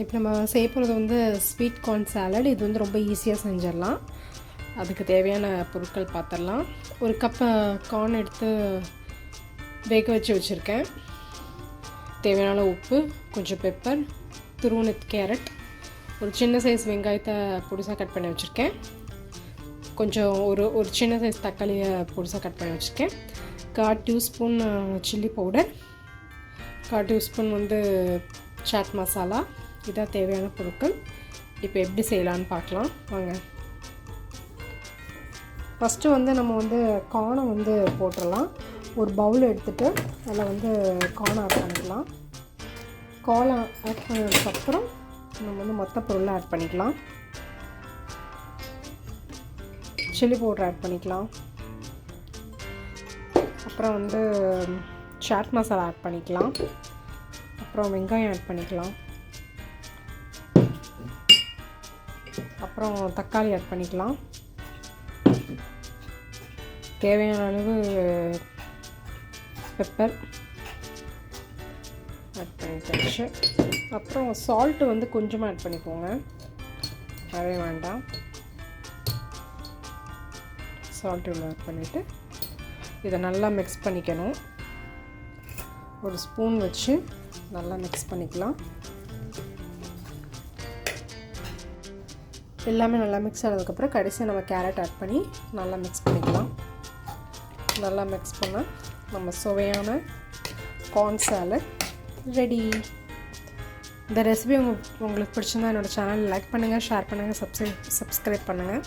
இப்போ நம்ம செய்ய போகிறது வந்து ஸ்வீட் கார்ன் சாலட். இது வந்து ரொம்ப ஈஸியாக செஞ்சிடலாம். அதுக்கு தேவையான பொருட்கள் பார்த்துடலாம். ஒரு கப்பு கார்ன் எடுத்து வேக வச்சுருக்கேன். தேவையான உப்பு, கொஞ்சம் பெப்பர், துருவன கேரட், ஒரு சின்ன சைஸ் வெங்காயத்தை பொடிசாக கட் பண்ணி வச்சுருக்கேன். கொஞ்சம் ஒரு சின்ன சைஸ் தக்காளியை பொடிசாக கட் பண்ணி வச்சுருக்கேன். 1/4 டீஸ்பூன் சில்லி பவுடர், 1/4 டீஸ்பூன் வந்து சாட் மசாலா. இதான் தேவையான பொருட்கள். இப்போ எப்படி செய்யலான்னு பார்க்கலாம் வாங்க. ஃபஸ்ட்டு வந்து நம்ம வந்து கார்னை வந்து போட்டுடலாம். ஒரு பவுல் எடுத்துகிட்டு அதில் வந்து கார்ன் ஆட் பண்ணிக்கலாம். கார்ன் ஆட் பண்ணதுக்கப்புறம் நம்ம வந்து மொத்த பொருளை ஆட் பண்ணிக்கலாம். சில்லி பவுடர் ஆட் பண்ணிக்கலாம். அப்புறம் வந்து சாட் மசாலா ஆட் பண்ணிக்கலாம். அப்புறம் வெங்காயம் ஆட் பண்ணிக்கலாம். அப்புறம் தக்காளி ஆட் பண்ணிக்கலாம். தேவையான அளவு பெப்பர் ஆட் பண்ணிட்டாச்சு. அப்புறம் சால்ட்டு வந்து கொஞ்சமாக ஆட் பண்ணிக்கோங்க, நிறைய வேண்டாம். சால்ட் இவ்வளோ ஆட் பண்ணிவிட்டு இதை நல்லா மிக்ஸ் பண்ணிக்கணும். ஒரு ஸ்பூன் வச்சு நல்லா மிக்ஸ் பண்ணிக்கலாம். எல்லாமே நல்லா மிக்ஸ் ஆனதுக்கப்புறம் கடைசியாக நம்ம கேரட் ஆட் பண்ணி நல்லா மிக்ஸ் பண்ணிக்கலாம். நல்லா மிக்ஸ் பண்ணால் நம்ம சுவையான கார்ன் சாலட் ரெடி. இந்த ரெசிபி உங்களுக்கு பிடிச்சிருந்தா என்னோடய சேனல் லைக் பண்ணுங்கள், ஷேர் பண்ணுங்கள், சப்ஸ்கிரைப் பண்ணுங்கள்.